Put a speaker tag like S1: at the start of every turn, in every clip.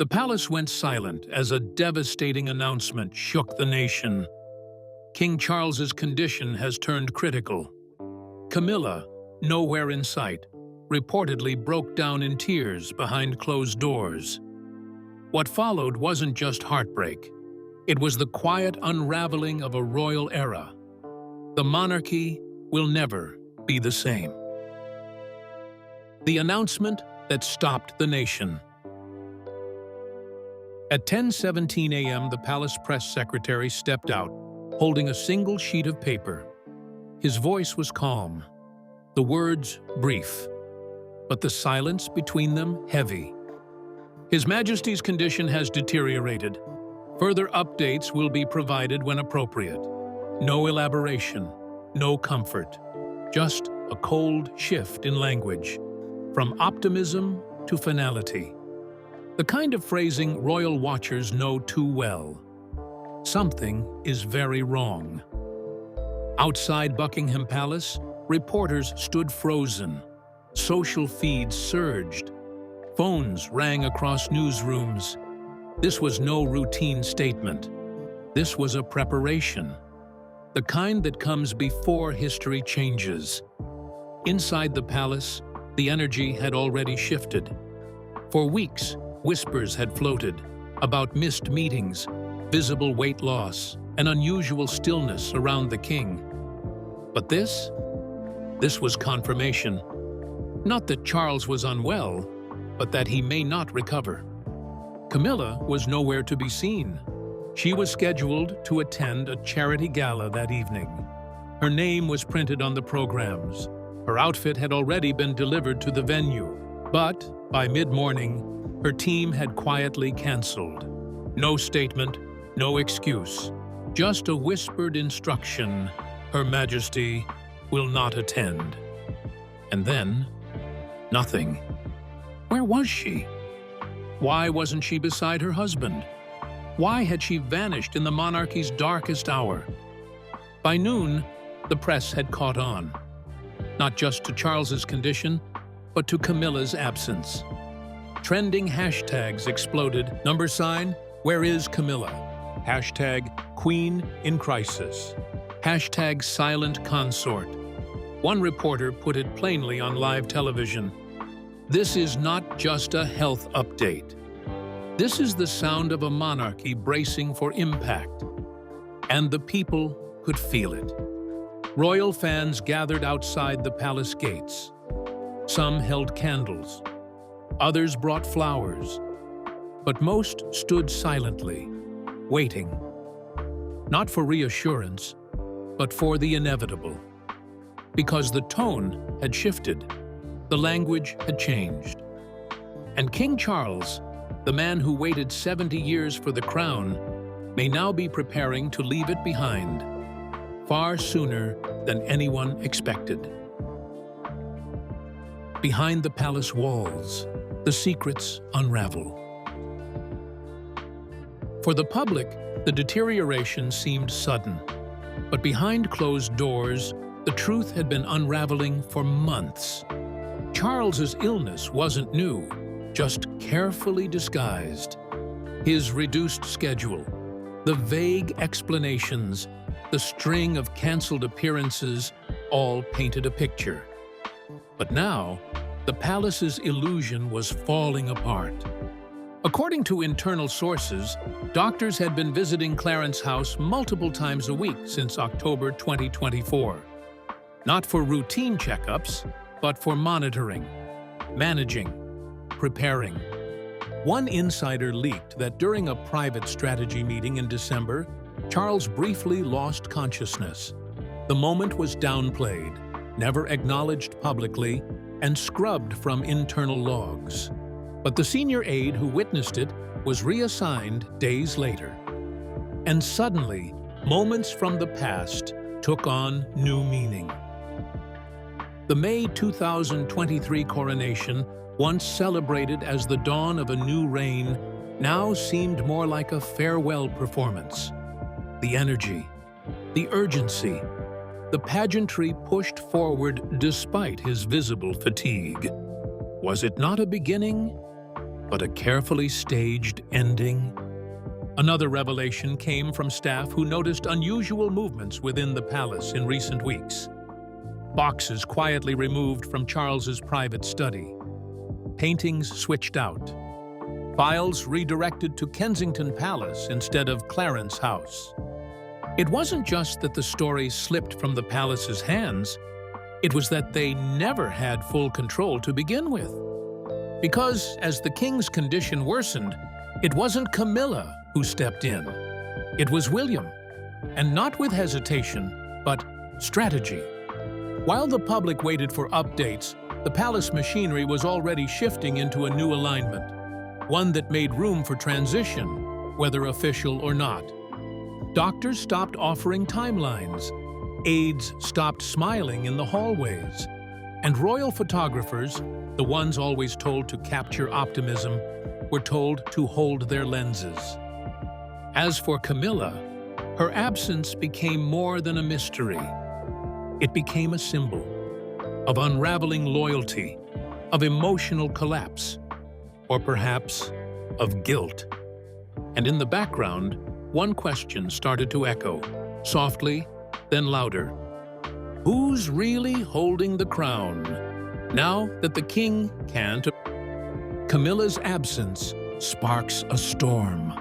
S1: The palace went silent as a devastating announcement shook the nation. King Charles's condition has turned critical. Camilla, nowhere in sight, reportedly broke down in tears behind closed doors. What followed wasn't just heartbreak. It was the quiet unraveling of a royal era. The monarchy will never be the same. The announcement that stopped the nation. At 10:17 a.m., the palace press secretary stepped out, holding a single sheet of paper. His voice was calm, the words brief, but the silence between them heavy. His Majesty's condition has deteriorated. Further updates will be provided when appropriate. No elaboration, no comfort, just a cold shift in language, from optimism to finality. The kind of phrasing royal watchers know too well. Something is very wrong. Outside Buckingham Palace, reporters stood frozen. Social feeds surged. Phones rang across newsrooms. This was no routine statement. This was a preparation. The kind that comes before history changes. Inside the palace, the energy had already shifted. For weeks, whispers had floated about missed meetings, visible weight loss, and unusual stillness around the king. But this was confirmation. Not that Charles was unwell, but that he may not recover. Camilla was nowhere to be seen. She was scheduled to attend a charity gala that evening. Her name was printed on the programs. Her outfit had already been delivered to the venue, but by mid-morning, her team had quietly canceled. No statement, no excuse, just a whispered instruction: Her Majesty will not attend. And then, nothing. Where was she? Why wasn't she beside her husband? Why had she vanished in the monarchy's darkest hour? By noon, the press had caught on, not just to Charles's condition, but to Camilla's absence. Trending hashtags exploded. #, where is Camilla? #Queen in crisis. #silent consort. One reporter put it plainly on live television. This is not just a health update. This is the sound of a monarchy bracing for impact. And the people could feel it. Royal fans gathered outside the palace gates. Some held candles. Others brought flowers. But most stood silently, waiting. Not for reassurance, but for the inevitable. Because the tone had shifted. The language had changed. And King Charles, the man who waited 70 years for the crown, may now be preparing to leave it behind, far sooner than anyone expected. Behind the palace walls, the secrets unravel. For the public, the deterioration seemed sudden. But behind closed doors, the truth had been unraveling for months. Charles's illness wasn't new, just carefully disguised. His reduced schedule, the vague explanations, the string of canceled appearances, all painted a picture. But now, the palace's illusion was falling apart. According to internal sources, doctors had been visiting Clarence House multiple times a week since October 2024. Not for routine checkups, but for monitoring, managing, preparing. One insider leaked that during a private strategy meeting in December, Charles briefly lost consciousness. The moment was downplayed, never acknowledged publicly, and scrubbed from internal logs. But the senior aide who witnessed it was reassigned days later. And suddenly, moments from the past took on new meaning. The May 2023 coronation, once celebrated as the dawn of a new reign, now seemed more like a farewell performance. The energy, the urgency, the pageantry pushed forward despite his visible fatigue. Was it not a beginning? but a carefully staged ending. Another revelation came from staff who noticed unusual movements within the palace in recent weeks. Boxes quietly removed from Charles's private study. Paintings switched out. Files redirected to Kensington Palace instead of Clarence House. It wasn't just that the story slipped from the palace's hands, it was that they never had full control to begin with. Because as the king's condition worsened, it wasn't Camilla who stepped in. It was William, and not with hesitation, but strategy. While the public waited for updates, the palace machinery was already shifting into a new alignment, one that made room for transition, whether official or not. Doctors stopped offering timelines, aides stopped smiling in the hallways, and royal photographers, the ones always told to capture optimism, were told to hold their lenses. As for Camilla, her absence became more than a mystery. It became a symbol of unraveling loyalty, of emotional collapse, or perhaps of guilt. And in the background, one question started to echo, softly, then louder. Who's really holding the crown? Now that the king can't, Camilla's absence sparks a storm.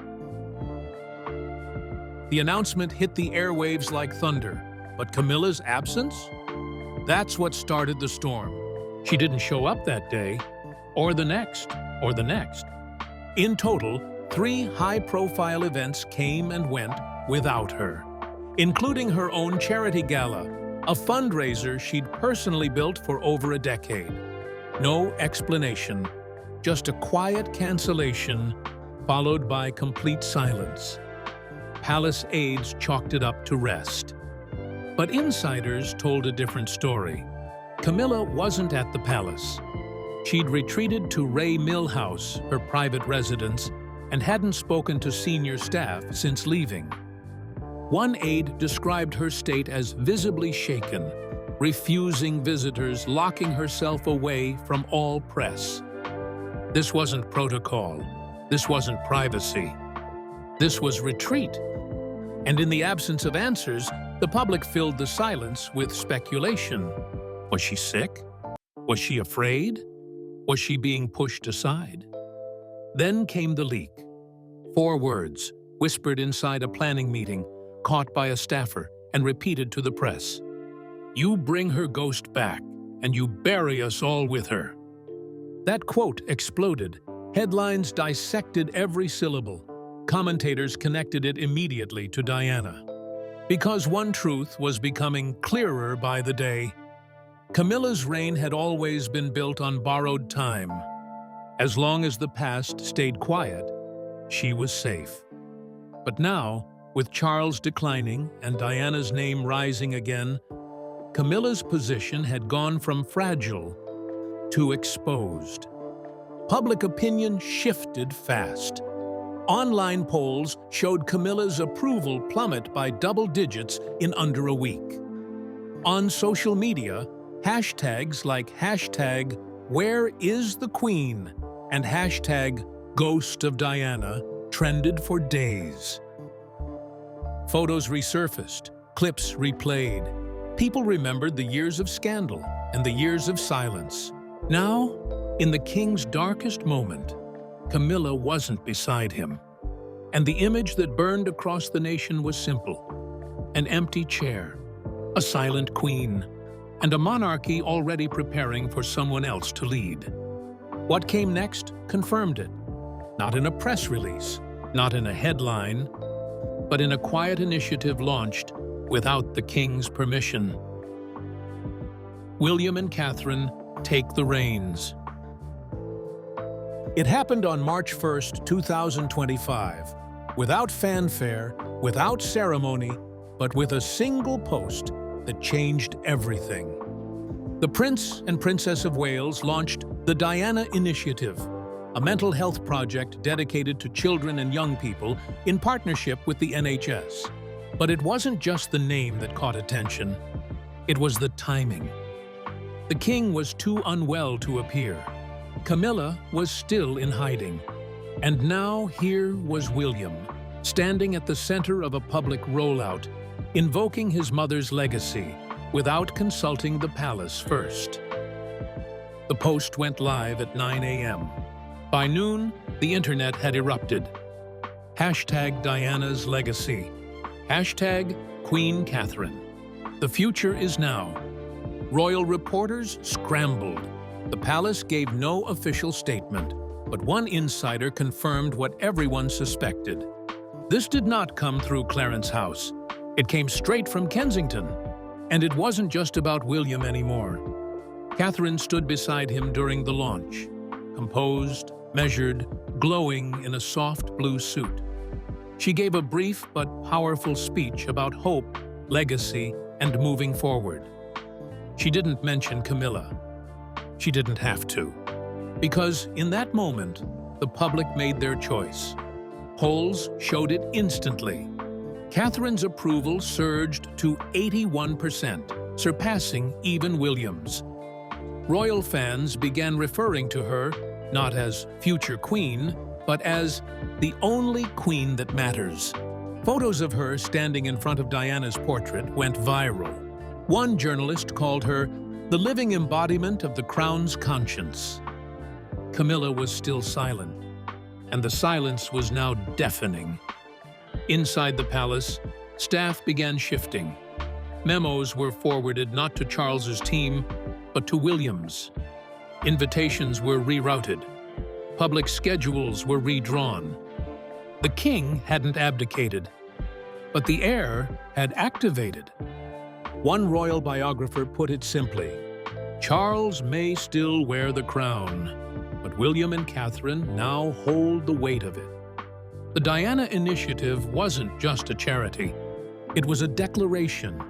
S1: The announcement hit the airwaves like thunder, but Camilla's absence? That's what started the storm. She didn't show up that day, or the next, or the next. In total, 3 high-profile events came and went without her, including her own charity gala, a fundraiser she'd personally built for over a decade. No explanation, just a quiet cancellation followed by complete silence. Palace aides chalked it up to rest. But insiders told a different story. Camilla wasn't at the palace. She'd retreated to Ray Mill House, her private residence, and hadn't spoken to senior staff since leaving. One aide described her state as visibly shaken, refusing visitors, locking herself away from all press. This wasn't protocol. This wasn't privacy. This was retreat. And in the absence of answers, the public filled the silence with speculation. Was she sick? Was she afraid? Was she being pushed aside? Then came the leak. 4 words, whispered inside a planning meeting, caught by a staffer and repeated to the press. You bring her ghost back, and you bury us all with her. That quote exploded. Headlines dissected every syllable. Commentators connected it immediately to Diana. Because one truth was becoming clearer by the day. Camilla's reign had always been built on borrowed time. As long as the past stayed quiet, she was safe. But now, with Charles declining and Diana's name rising again, Camilla's position had gone from fragile to exposed. Public opinion shifted fast. Online polls showed Camilla's approval plummet by double digits in under a week. On social media, hashtags like #WhereIsTheQueen and #GhostOfDiana trended for days. Photos resurfaced, clips replayed. People remembered the years of scandal and the years of silence. Now, in the king's darkest moment, Camilla wasn't beside him. And the image that burned across the nation was simple. An empty chair, a silent queen, and a monarchy already preparing for someone else to lead. What came next confirmed it. Not in a press release, not in a headline, but in a quiet initiative launched without the king's permission. William and Catherine take the reins. It happened on March 1st, 2025, without fanfare, without ceremony, but with a single post that changed everything. The Prince and Princess of Wales launched the Diana Initiative, a mental health project dedicated to children and young people in partnership with the NHS. But it wasn't just the name that caught attention, it was the timing. The king was too unwell to appear. Camilla was still in hiding. And now here was William, standing at the center of a public rollout, invoking his mother's legacy without consulting the palace first. The post went live at 9 a.m. By noon, the internet had erupted. Hashtag Diana's legacy. Hashtag Queen Catherine. The future is now. Royal reporters scrambled. The palace gave no official statement, but one insider confirmed what everyone suspected. This did not come through Clarence House. It came straight from Kensington. And it wasn't just about William anymore. Catherine stood beside him during the launch, composed, measured, glowing in a soft blue suit. She gave a brief but powerful speech about hope, legacy, and moving forward. She didn't mention Camilla. She didn't have to. Because in that moment, the public made their choice. Polls showed it instantly. Catherine's approval surged to 81%, surpassing even William's. Royal fans began referring to her not as future queen, but as the only queen that matters. Photos of her standing in front of Diana's portrait went viral. One journalist called her the living embodiment of the crown's conscience. Camilla was still silent, and the silence was now deafening. Inside the palace, staff began shifting. Memos were forwarded not to Charles's team, but to William's. Invitations were rerouted. Public schedules were redrawn. The king hadn't abdicated, but the heir had activated. One royal biographer put it simply: Charles may still wear the crown, but William and Catherine now hold the weight of it. The Diana Initiative wasn't just a charity. It was a declaration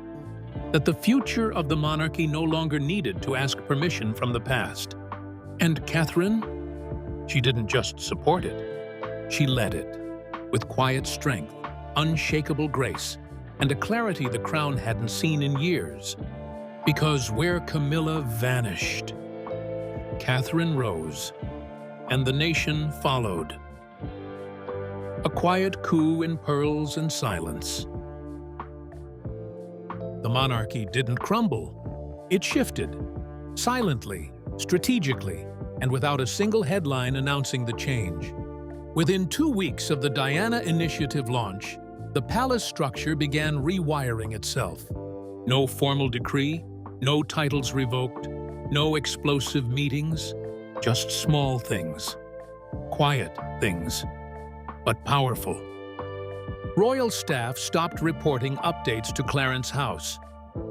S1: that the future of the monarchy no longer needed to ask permission from the past. And Catherine? She didn't just support it. She led it, with quiet strength, unshakable grace, and a clarity the crown hadn't seen in years. Because where Camilla vanished, Catherine rose, and the nation followed. A quiet coup in pearls and silence. The monarchy didn't crumble. It shifted, silently, strategically, and without a single headline announcing the change. Within 2 weeks of the Diana Initiative launch, the palace structure began rewiring itself. No formal decree, no titles revoked, no explosive meetings, just small things. Quiet things, but powerful. Royal staff stopped reporting updates to Clarence House.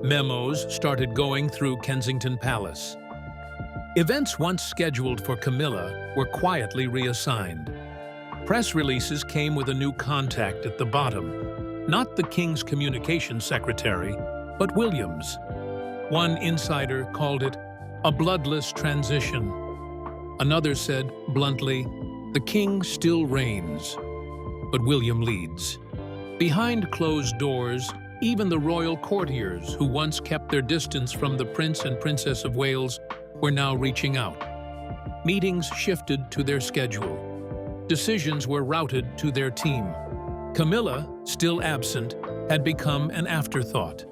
S1: Memos started going through Kensington Palace. Events once scheduled for Camilla were quietly reassigned. Press releases came with a new contact at the bottom. Not the King's communications secretary, but William's. One insider called it a bloodless transition. Another said, bluntly, the King still reigns, but William leads. Behind closed doors, even the royal courtiers who once kept their distance from the Prince and Princess of Wales were now reaching out. Meetings shifted to their schedule. Decisions were routed to their team. Camilla, still absent, had become an afterthought.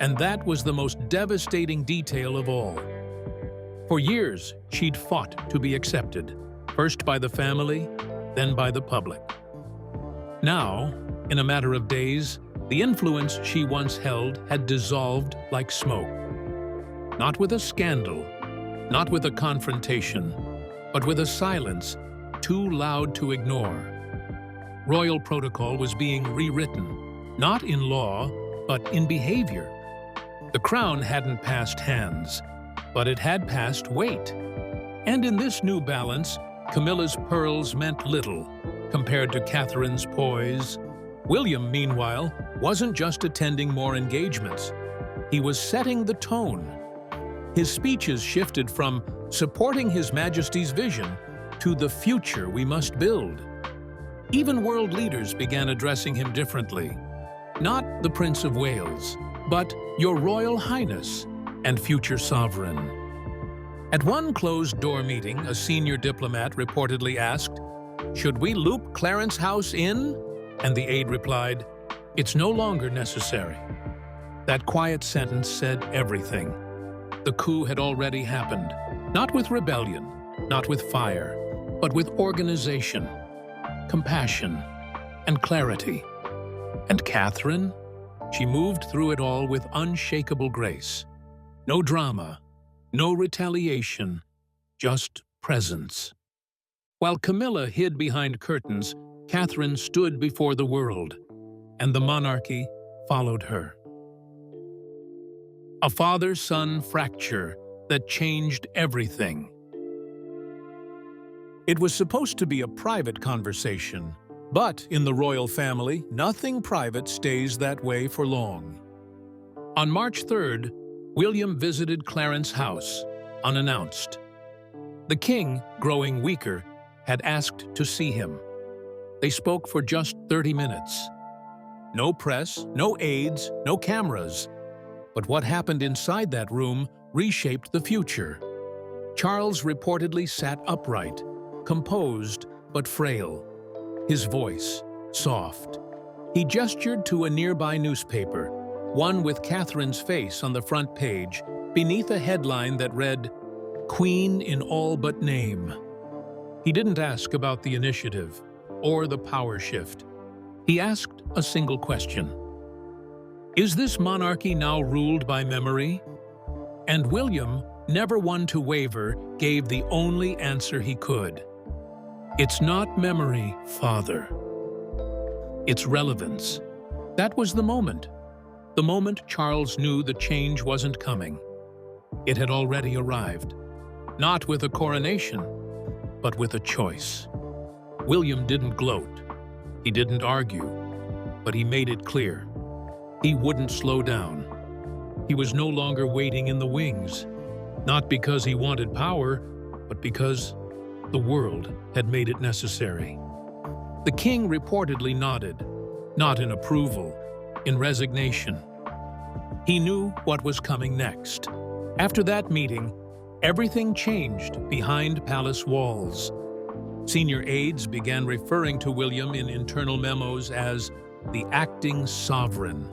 S1: And that was the most devastating detail of all. For years, she'd fought to be accepted, first by the family, then by the public. Now, in a matter of days, the influence she once held had dissolved like smoke. Not with a scandal, not with a confrontation, but with a silence too loud to ignore. Royal protocol was being rewritten, not in law, but in behavior. The crown hadn't passed hands, but it had passed weight. And in this new balance, Camilla's pearls meant little compared to Catherine's poise. William, meanwhile, wasn't just attending more engagements. He was setting the tone. His speeches shifted from supporting His Majesty's vision to the future we must build. Even world leaders began addressing him differently. Not the Prince of Wales, but Your Royal Highness and future sovereign. At one closed-door meeting, a senior diplomat reportedly asked, "Should we loop Clarence House in?" And the aide replied, "It's no longer necessary." That quiet sentence said everything. The coup had already happened, not with rebellion, not with fire, but with organization, compassion, and clarity. And Catherine? She moved through it all with unshakable grace. No drama, no retaliation, just presence. While Camilla hid behind curtains, Catherine stood before the world, and the monarchy followed her. A father-son fracture that changed everything. It was supposed to be a private conversation, but in the royal family, nothing private stays that way for long. On March 3rd, William visited Clarence House, unannounced. The king, growing weaker, had asked to see him. They spoke for just 30 minutes. No press, no aides, no cameras. But what happened inside that room reshaped the future. Charles reportedly sat upright, composed but frail, his voice soft. He gestured to a nearby newspaper, one with Catherine's face on the front page, beneath a headline that read, "Queen in all but name." He didn't ask about the initiative or the power shift. He asked a single question. Is this monarchy now ruled by memory? And William, never one to waver, gave the only answer he could. It's not memory, Father. It's relevance. That was the moment Charles knew the change wasn't coming. It had already arrived, not with a coronation, but with a choice. William didn't gloat. He didn't argue, but he made it clear. He wouldn't slow down. He was no longer waiting in the wings, not because he wanted power, but because the world had made it necessary. The king reportedly nodded, not in approval, in resignation. He knew what was coming next. After that meeting, everything changed behind palace walls. Senior aides began referring to William in internal memos as the acting sovereign.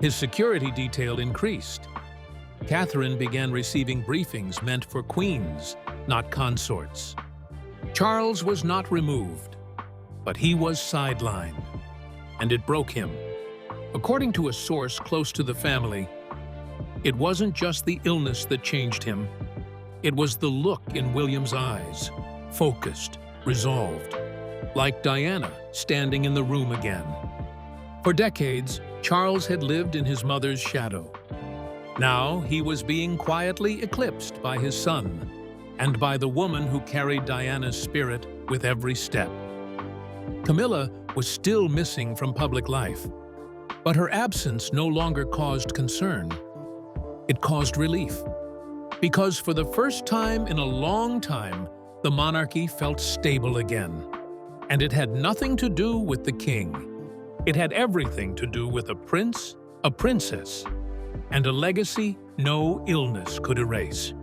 S1: His security detail increased. Catherine began receiving briefings meant for queens, not consorts. Charles was not removed, but he was sidelined, and it broke him. According to a source close to the family, it wasn't just the illness that changed him. It was the look in William's eyes, focused, resolved, like Diana standing in the room again. For decades, Charles had lived in his mother's shadow. Now he was being quietly eclipsed by his son and by the woman who carried Diana's spirit with every step. Camilla was still missing from public life, but her absence no longer caused concern. It caused relief, because for the first time in a long time, the monarchy felt stable again. And it had nothing to do with the king. It had everything to do with a prince, a princess, and a legacy no illness could erase.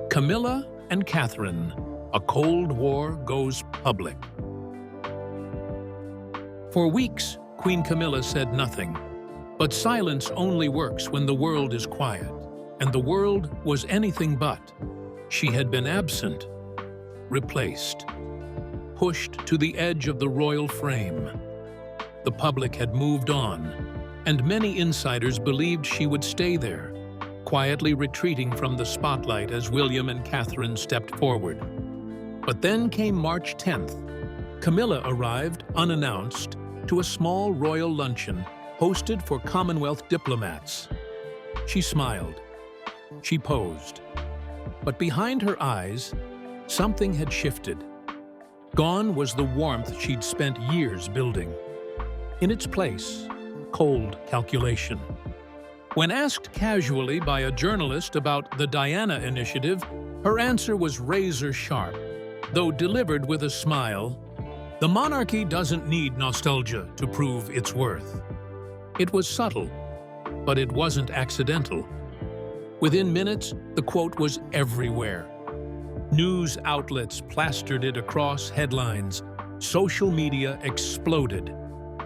S1: Camilla and Catherine, a Cold War goes public. For weeks, Queen Camilla said nothing. But silence only works when the world is quiet, and the world was anything but. She had been absent, replaced, pushed to the edge of the royal frame. The public had moved on, and many insiders believed she would stay there, quietly retreating from the spotlight as William and Catherine stepped forward. But then came March 10th. Camilla arrived, unannounced, to a small royal luncheon hosted for Commonwealth diplomats. She smiled. She posed. But behind her eyes, something had shifted. Gone was the warmth she'd spent years building. In its place, cold calculation. When asked casually by a journalist about the Diana Initiative, her answer was razor-sharp, though delivered with a smile. The monarchy doesn't need nostalgia to prove its worth. It was subtle, but it wasn't accidental. Within minutes, the quote was everywhere. News outlets plastered it across headlines. Social media exploded.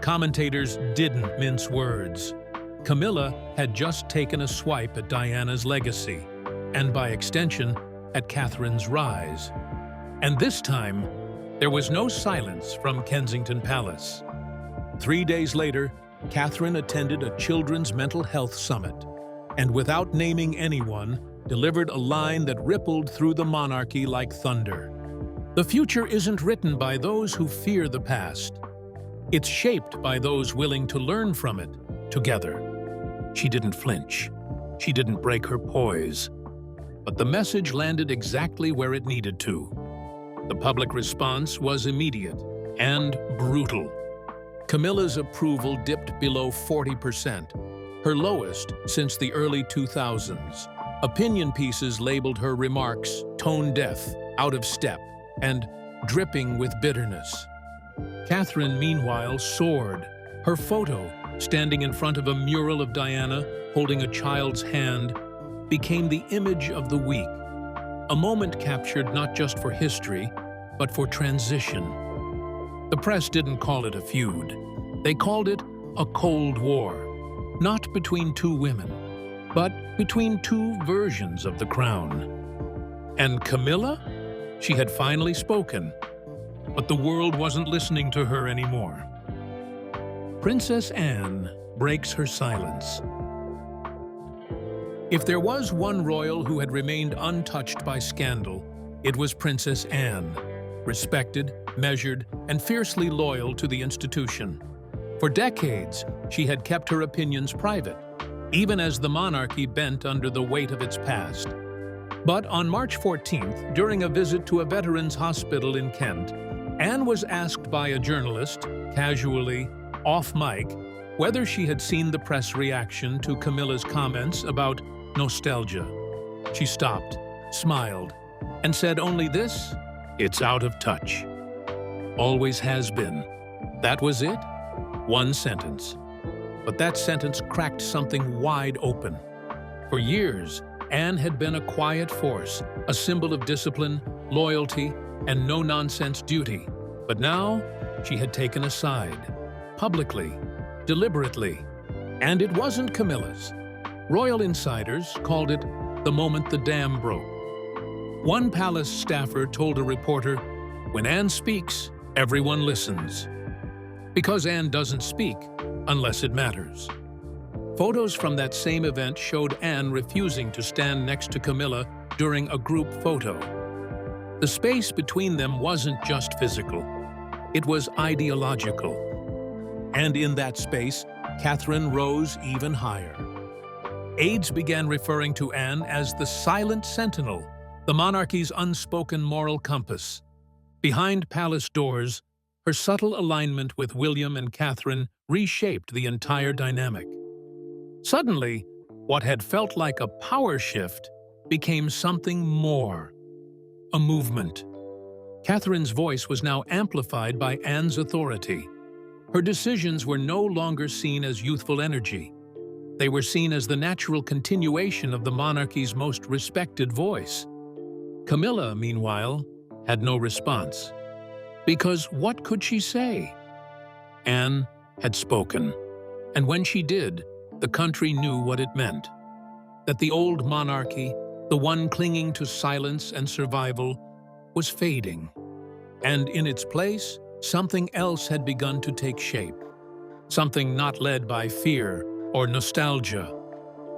S1: Commentators didn't mince words. Camilla had just taken a swipe at Diana's legacy, and by extension, at Catherine's rise. And this time, there was no silence from Kensington Palace. 3 days later, Catherine attended a children's mental health summit, and without naming anyone, delivered a line that rippled through the monarchy like thunder. The future isn't written by those who fear the past. It's shaped by those willing to learn from it together. She didn't flinch. She didn't break her poise. But the message landed exactly where it needed to. The public response was immediate and brutal. Camilla's approval dipped below 40%, her lowest since the early 2000s. Opinion pieces labeled her remarks tone-deaf, out of step, and dripping with bitterness. Catherine, meanwhile, soared. Her photo, standing in front of a mural of Diana holding a child's hand, became the image of the week, a moment captured not just for history, but for transition. The press didn't call it a feud. They called it a Cold War, not between two women, but between two versions of the crown. And Camilla? She had finally spoken, but the world wasn't listening to her anymore. Princess Anne breaks her silence. If there was one royal who had remained untouched by scandal, it was Princess Anne, respected, measured, and fiercely loyal to the institution. For decades, she had kept her opinions private, even as the monarchy bent under the weight of its past. But on March 14th, during a visit to a veterans' hospital in Kent, Anne was asked by a journalist, casually, off mic, whether she had seen the press reaction to Camilla's comments about nostalgia. She stopped, smiled, and said only this: "It's out of touch. Always has been." That was it. One sentence. But that sentence cracked something wide open. For years, Anne had been a quiet force, a symbol of discipline, loyalty, and no-nonsense duty. But now, she had taken a side, publicly, deliberately. And it wasn't Camilla's. Royal insiders called it the moment the dam broke. One palace staffer told a reporter, "When Anne speaks, everyone listens." Because Anne doesn't speak unless it matters. Photos from that same event showed Anne refusing to stand next to Camilla during a group photo. The space between them wasn't just physical, it was ideological. And in that space, Catherine rose even higher. Aides began referring to Anne as the silent sentinel, the monarchy's unspoken moral compass. Behind palace doors, her subtle alignment with William and Catherine reshaped the entire dynamic. Suddenly, what had felt like a power shift became something more, a movement. Catherine's voice was now amplified by Anne's authority. Her decisions were no longer seen as youthful energy. They were seen as the natural continuation of the monarchy's most respected voice. Camilla, meanwhile, had no response. Because what could she say? Anne had spoken, and when she did, the country knew what it meant. That the old monarchy, the one clinging to silence and survival, was fading. And in its place, something else had begun to take shape. Something not led by fear or nostalgia,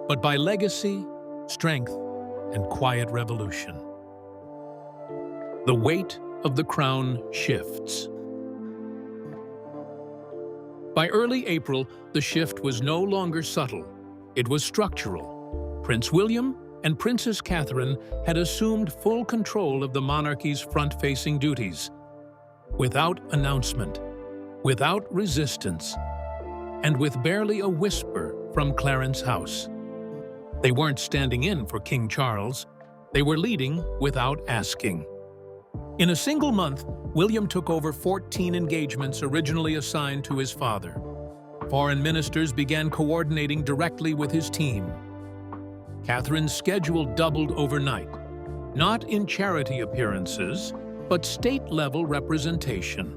S1: but by legacy, strength, and quiet revolution. The weight of the crown shifts. By early April, the shift was no longer subtle. It was structural. Prince William and Princess Catherine had assumed full control of the monarchy's front-facing duties, without announcement, without resistance, and with barely a whisper from Clarence House. They weren't standing in for King Charles. They were leading without asking. In a single month, William took over 14 engagements originally assigned to his father. Foreign ministers began coordinating directly with his team. Catherine's schedule doubled overnight, not in charity appearances, but state-level representation.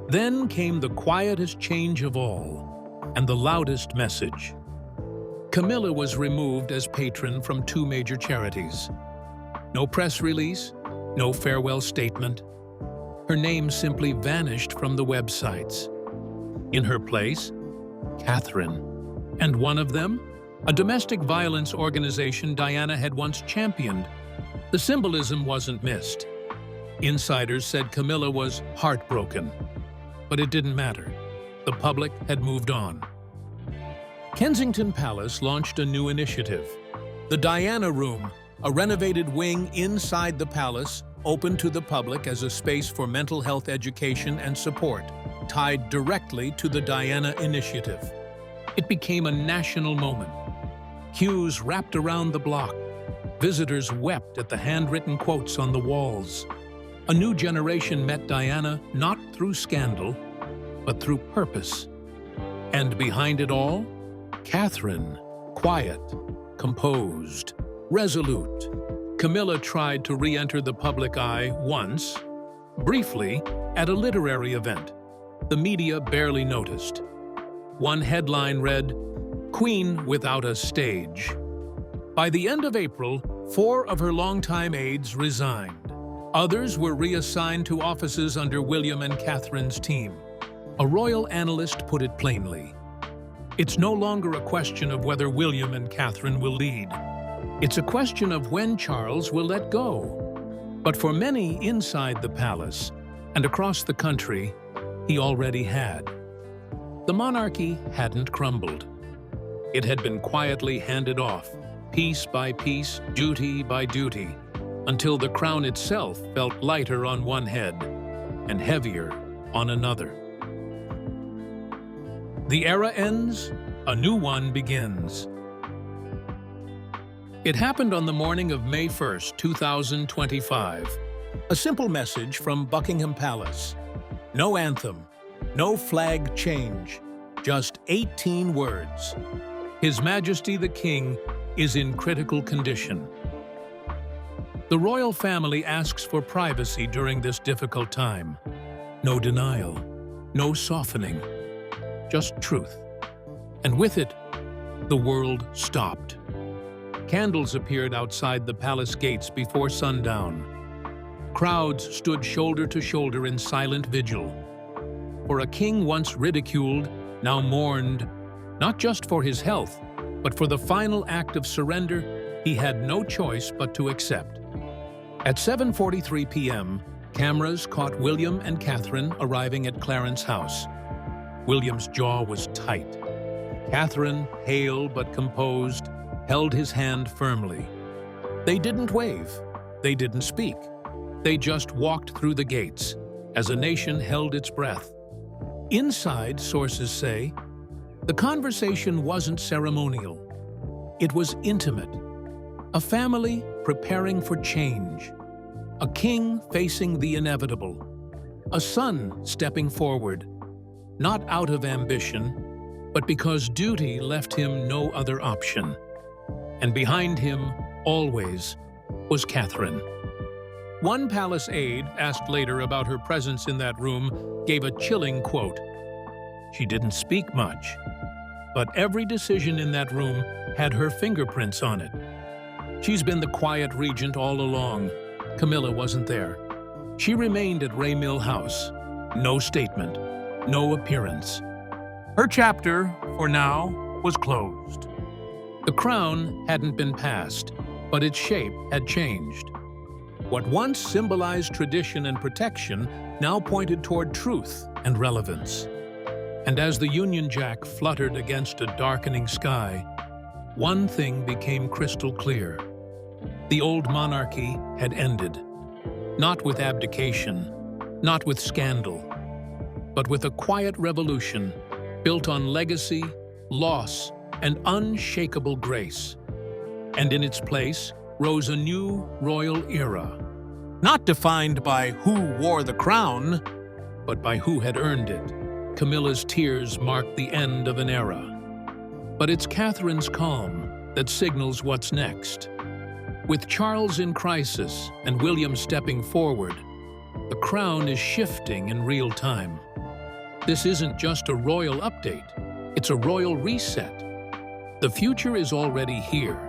S1: Then came the quietest change of all, and the loudest message. Camilla was removed as patron from 2 major charities. No press release, no farewell statement. Her name simply vanished from the websites. In her place, Catherine. And one of them? A domestic violence organization Diana had once championed. The symbolism wasn't missed. Insiders said Camilla was heartbroken. But it didn't matter. The public had moved on. Kensington Palace launched a new initiative. The Diana Room, a renovated wing inside the palace, open to the public as a space for mental health education and support, tied directly to the Diana Initiative. It became a national moment. Queues wrapped around the block. Visitors wept at the handwritten quotes on the walls. A new generation met Diana not through scandal, but through purpose. And behind it all, Catherine, quiet, composed, resolute. Camilla tried to re-enter the public eye once, briefly, at a literary event. The media barely noticed. One headline read, "Queen without a stage." By the end of April, 4 of her longtime aides resigned. Others were reassigned to offices under William and Catherine's team. A royal analyst put it plainly. It's no longer a question of whether William and Catherine will lead. It's a question of when Charles will let go. But for many inside the palace and across the country, he already had. The monarchy hadn't crumbled. It had been quietly handed off, piece by piece, duty by duty, until the crown itself felt lighter on one head and heavier on another. The era ends, a new one begins. It happened on the morning of May 1st, 2025. A simple message from Buckingham Palace. No anthem, no flag change, just 18 words. His Majesty the King is in critical condition. The royal family asks for privacy during this difficult time. No denial, no softening, just truth. And with it, the world stopped. Candles appeared outside the palace gates before sundown. Crowds stood shoulder to shoulder in silent vigil. For a king once ridiculed, now mourned, not just for his health, but for the final act of surrender he had no choice but to accept. At 7:43 p.m., cameras caught William and Catherine arriving at Clarence House. William's jaw was tight. Catherine, pale but composed, held his hand firmly. They didn't wave. They didn't speak. They just walked through the gates as a nation held its breath. Inside, sources say, the conversation wasn't ceremonial. It was intimate. A family preparing for change. A king facing the inevitable. A son stepping forward, not out of ambition, but because duty left him no other option. And behind him, always, was Catherine. One palace aide, asked later about her presence in that room, gave a chilling quote. She didn't speak much, but every decision in that room had her fingerprints on it. She's been the quiet regent all along. Camilla wasn't there. She remained at Raymill House. No statement, no appearance. Her chapter, for now, was closed. The crown hadn't been passed, but its shape had changed. What once symbolized tradition and protection now pointed toward truth and relevance. And as the Union Jack fluttered against a darkening sky, one thing became crystal clear. The old monarchy had ended, not with abdication, not with scandal, but with a quiet revolution built on legacy, loss, and unshakable grace. And in its place rose a new royal era, not defined by who wore the crown, but by who had earned it. Camilla's tears marked the end of an era. But it's Catherine's calm, that signals what's next. With Charles in crisis and William stepping forward, the crown is shifting in real time. This isn't just a royal update, it's a royal reset. The future is already here,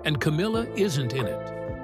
S1: and Camilla isn't in it.